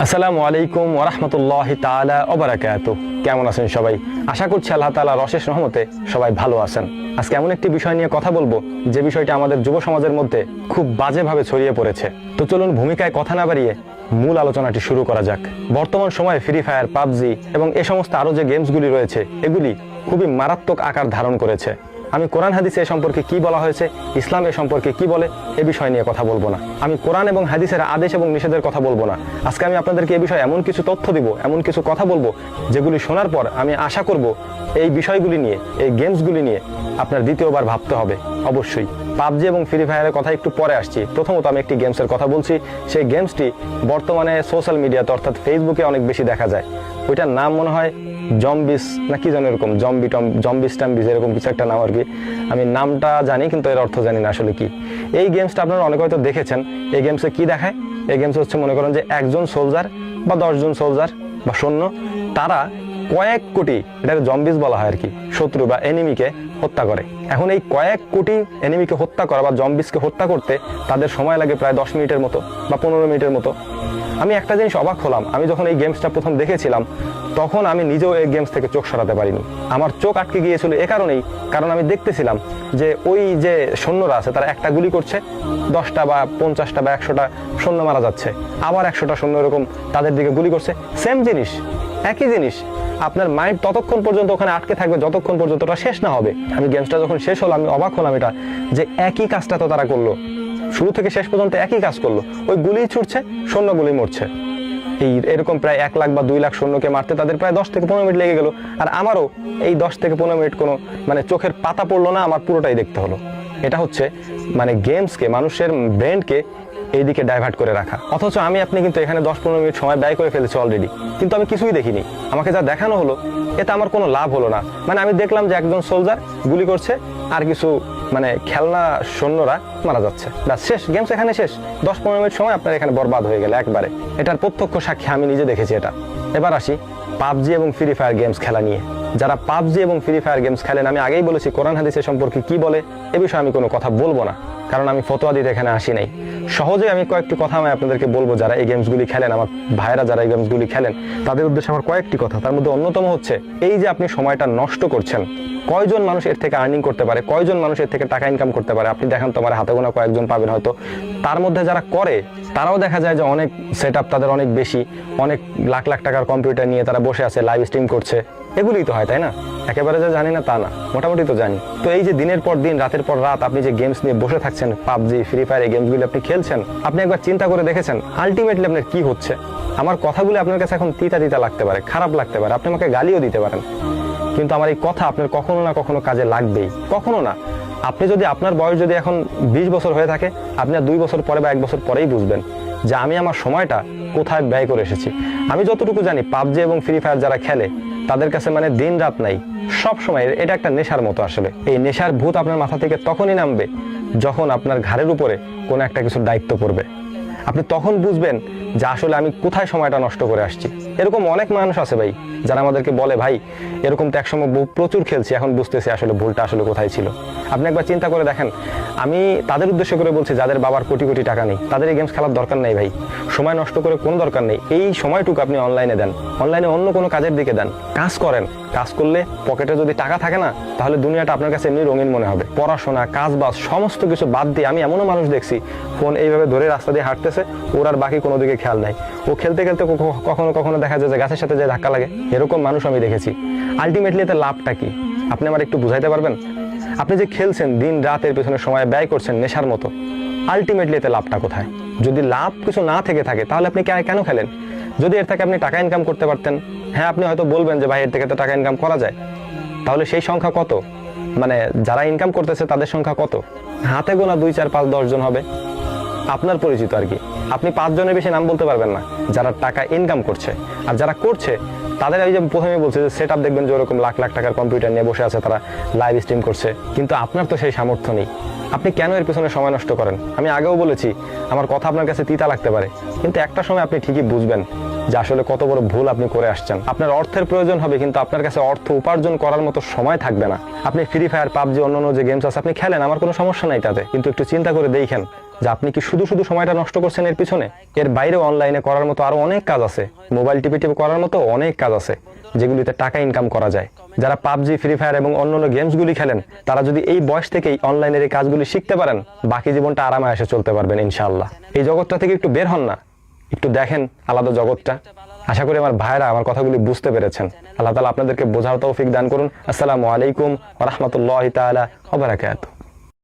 আসসালামু আলাইকুম ওয়া রাহমাতুল্লাহি তাআলা ওয়া বারাকাতুহু। কেমন আছেন সবাই? আশা করছি আল্লাহ তাআলার অশেষ রহমতে সবাই ভালো আছেন। আজকে এমন একটি বিষয় নিয়ে কথা বলবো যে বিষয়টা আমাদের যুব সমাজের মধ্যে খুব বাজেভাবে ছড়িয়ে পড়েছে। তো চলুন ভূমিকায় কথা না বাড়িয়ে মূল আলোচনাটি শুরু করা যাক। বর্তমান সময়ে ফ্রি ফায়ার, পাবজি এবং এ সমস্ত আরো যে গেমসগুলি রয়েছে এগুলি খুবই মারাত্মক আকার ধারণ করেছে। আমি কোরআন হাদিসে এ সম্পর্কে কি বলা হয়েছে, ইসলাম এ সম্পর্কে কি বলে, এ বিষয় নিয়ে কথা বলবো না। আমি কোরআন এবং হাদিসের আদেশ এবং নিষেধের কথা বলবো না। আজকে আমি আপনাদেরকে এই বিষয়ে এমন কিছু তথ্য দিব, এমন কিছু কথা বলবো যেগুলি শোনার পর আমি আশা করব এই বিষয়গুলি নিয়ে, এই গেমসগুলি নিয়ে আপনার দ্বিতীয়বার ভাবতে হবে। অবশ্যই পাবজি এবং ফ্রি ফায়ারের কথা একটু পরে আসছি। প্রথমত আমি একটি গেমসের কথা বলছি। সেই গেমসটি বর্তমানে সোশ্যাল মিডিয়াতে অর্থাৎ ফেসবুকে অনেক বেশি দেখা যায়। ওইটার নাম মনে হয় জম্বিস না কি যেন, এরকম জম্বিস টাম্বিস এরকম কিছু একটা নাম আর কি। আমি নামটা জানি কিন্তু এর অর্থ জানি না আসলে কি। এই গেমসটা আপনারা অনেকে হয়তো দেখেছেন। এই গেমসে কি দেখায়? এই গেমস হচ্ছে মনে করেন যে একজন সোলজার বা 10 জন সোলজার বা সৈন্য, তারা কয়েক কোটি, এটাকে জম্বিস বলা হয় আর কি, শত্রু বা এনিমিকে হত্যা করে। এখন এই কয়েক কোটি এনিমিকে হত্যা করা বা জম্বিসকে হত্যা করতে তাদের সময় লাগে প্রায় 10 মিনিটের মতো বা 15 মিনিটের মতো। আমি একটা জিনিস অবাক হলাম, আমি যখন এই গেমসটা প্রথম দেখেছিলাম তখন আমি নিজেও এই গেমস থেকে চোখ সরাতে পারিনি। আমার চোখ আটকে গিয়েছিল এ কারণেই, কারণ আমি দেখতেছিলাম যে ওই যে সৈন্যরা আছে তারা একটা গুলি করছে, 10টা বা 50টা বা 100টা সৈন্য মারা যাচ্ছে, আবার 100টা সৈন্য এরকম তাদের দিকে গুলি করছে। সেম জিনিস, একই জিনিস। আপনার মাইন্ড ততক্ষণ পর্যন্ত ওখানে আটকে থাকবে যতক্ষণ পর্যন্ত ওটা শেষ না হবে। আমি গেমসটা যখন শেষ হলো আমি অবাক হলাম এটা যে একই কাজটা তো তারা করলো, শুরু থেকে শেষ পর্যন্ত একই কাজ করলো। ওই গুলি ছুটছে, সৈন্য গুলি মরছে। এরকম প্রায় 1 লাখ বা 2 লাখ সৈন্যকে মারতে তাদের প্রায় 10 থেকে 15 মিনিট লেগে গেল। আর আমারও এই 10 থেকে 15 মিনিট কোনো মানে চোখের পাতা পড়লো না, আমার পুরোটাই দেখতে হলো। এটা হচ্ছে মানে গেমসকে, মানুষের ব্রেনকে এইদিকে ডাইভার্ট করে রাখা। অথচ আমি আপনি কিন্তু এখানে 10-15 মিনিট সময় ব্যয় করে ফেলেছি অলরেডি, কিন্তু আমি কিছুই দেখিনি। আমাকে যা দেখানো হলো এতে আমার কোনো লাভ হলো না। মানে আমি দেখলাম যে একজন সোলজার গুলি করছে আর কিছু মানে খেলনা সৈন্যরা মারা যাচ্ছে, ব্যাস শেষ, গেমস এখানে শেষ। 10-15 মিনিট সময় আপনার এখানে বরবাদ হয়ে গেল একবারে। এটার প্রত্যক্ষ সাক্ষী আমি নিজে দেখেছি এটা। এবার আসি পাবজি এবং ফ্রি ফায়ার গেমস খেলা নিয়ে। যারা পাবজি এবং ফ্রি ফায়ার গেমস খেলেন, আমি আগেই বলেছি কোরআন হাদিসের সম্পর্কে কি বলে এ বিষয়ে আমি কোনো কথা বলবো না, কারণ আমি ফতোয়া দিতে এখানে আসি নাই। সহজে আমি কয়েকটি কথা আমি আপনাদেরকে বলবো, যারা এই গেমসগুলি খেলেন, আমার ভাইয়েরা যারা এই গেমসগুলি খেলেন তাদের উদ্দেশ্যে আমার কয়েকটি কথা। তার মধ্যে অন্যতম হচ্ছে এই যে আপনি সময়টা নষ্ট করছেন, কয়জন মানুষ এর থেকে আর্নিং করতে পারে, কয়জন মানুষ এর থেকে টাকা ইনকাম করতে পারে? আপনি দেখেন তোমার হাতে গোনা কয়েকজন পাবেন হয়তো। তার মধ্যে যারা করে তারাও দেখা যায় যে অনেক সেট আপ তাদের অনেক বেশি, অনেক লাখ লাখ টাকার কম্পিউটার নিয়ে তারা বসে আছে, লাইভ স্ট্রিম করছে। এগুলোই তো হয়, তাই না? একেবারে যে জানি না তা না, মোটামুটি তো জানি। তো এই যে দিনের পর দিন, রাতের পর রাত আপনি যে গেমস নিয়ে বসে থাকছেন, পাবজি, ফ্রি ফায়ার, এই গেমসগুলি আপনি খেলছেন, আপনি একবার চিন্তা করে দেখেছেন আলটিমেটলি আপনার কি হচ্ছে? আমার কথাগুলি আপনার কাছে এখন তিতা তিতা লাগতে পারে, খারাপ লাগতে পারে, আপনি আমাকে গালিও দিতে পারেন, কিন্তু আমার এই কথা আপনার কখনো না কখনো কাজে লাগবেই। কখনো না, আপনি যদি আপনার বয়স যদি এখন 20 বছর হয়ে থাকে, আপনি 2 বছর পরে বা 1 বছর পরেই বুঝবেন যে আমি আমার সময়টা কোথায় ব্যয় করে এসেছি। আমি যতটুকু জানি পাবজি এবং ফ্রি ফায়ার যারা খেলে তাদের কাছে মানে দিন রাত নাই, সব সময় এটা একটা নেশার মতো। আসলে এই নেশার ভূত আপনার মাথা থেকে তখনই নামবে যখন আপনার ঘাড়ের উপরে কোনো একটা কিছুর দায়িত্ব পড়বে। আপনি তখন বুঝবেন যে আসলে আমি কোথায় সময়টা নষ্ট করে আসছি। এরকম অনেক মানুষ আছে ভাই, যারা আমাদেরকে বলে ভাই এরকম তো একসময় প্রচুর খেলছি, এখন বুঝতেছি আসলে ভুলটা আসলে কোথায় ছিল। আপনি একবার চিন্তা করে দেখেন, আমি তাদের উদ্দেশ্য করে বলছি যাদের বাবার কোটি কোটি টাকা নেই, তাদের এই গেমস খেলার দরকার নেই ভাই। সময় নষ্ট করে কোনো দরকার নেই। এই সময়টুকু আপনি অনলাইনে দেন, অনলাইনে অন্য কোনো কাজের দিকে দেন, কাজ করেন। কাজ করলে পকেটে যদি টাকা থাকে না, তাহলে দুনিয়াটা আপনার কাছে এমনি রঙিন মনে হবে। পড়াশোনা, কাজ বাজ সমস্ত কিছু বাদ দিয়ে, আমি এমনও মানুষ দেখছি ফোন এইভাবে ধরে রাস্তা দিয়ে হাঁটতেছে, ওর আর বাকি কোনো দিকে খেয়াল নাই। ও খেলতে খেলতে কখনো কখনো দেখা যায় যে গাছের সাথে যে ধাক্কা লাগে, এরকম মানুষ আমি দেখেছি। আলটিমেটলি এতে লাভটা কি আপনি আমার একটু বুঝাইতে পারবেন? আপনি যে খেলছেন, দিন রাতের পেছনে সময় ব্যয় করছেন নেশার মতো, আলটিমেটলি এতে লাভটা কোথায়? যদি লাভ কিছু না থেকে থাকে তাহলে আপনি কেন খেলেন? যদি এর থেকে আপনি টাকা ইনকাম করতে পারতেন, হ্যাঁ আপনি হয়তো বলবেন যে ভাই এর থেকে তো টাকা ইনকাম করা যায়, তাহলে সেই সংখ্যা কত? মানে যারা ইনকাম করতেছে তাদের সংখ্যা কত? হাতে গোনা 2, 4, 5, 10 জন হবে আপনার পরিচিত আর কি। আপনি 5 জনের বেশি নাম বলতে পারবেন না যারা টাকা ইনকাম করছে। আর যারা করছে তাদের এই যে প্রথমে বলছে যে সেট আপ দেখবেন যে ওরকম লাখ লাখ টাকার কম্পিউটার নিয়ে বসে আছে, তারা লাইভ স্ট্রিম করছে, কিন্তু আপনার তো সেই সামর্থ্য নেই। আপনি কেন এর পিছনে সময় নষ্ট করেন? আমি আগেও বলেছি আমার কথা আপনার কাছে তিতা লাগতে পারে, কিন্তু একটা সময় আপনি ঠিকই বুঝবেন যে আসলে কত বড় ভুল আপনি করে আসছেন। আপনার অর্থের প্রয়োজন হবে, কিন্তু আপনার কাছে অর্থ উপার্জন করার মতো সময় থাকবে না। আপনি ফ্রি ফায়ার, পাবজি, অন্যান্য যে গেমস আছে আপনি খেলেন, আমার কোনো সমস্যা নাই তাতে, কিন্তু একটু চিন্তা করে দেখেন যে আপনি কি শুধু শুধু সময়টা নষ্ট করছেন এর পিছনে? এর বাইরেও অনলাইনে করার মতো আরো অনেক কাজ আছে, মোবাইল টিপে টিপে করার মতো অনেক কাজ আছে যেগুলিতে টাকা ইনকাম করা যায়। যারা পাবজি, ফ্রি ফায়ার এবং অন্যান্য গেমসগুলি খেলেন, তারা যদি এই বয়স থেকেই অনলাইনের এই কাজগুলি শিখতে পারেন, বাকি জীবনটা আরামে এসে চলতে পারবেন ইনশাআল্লাহ। এই জগৎটা থেকে একটু বের হন না, একটু দেখেন আলাদা জগৎটা। আশা করি আমার ভাইরা আমার কথাগুলি বুঝতে পেরেছেন। আল্লাহ তাআলা আপনাদেরকে বোঝার তৌফিক দান করুন। আসসালামু আলাইকুম ওয়া রাহমাতুল্লাহি তাআলা ওয়া বারাকাতুহু।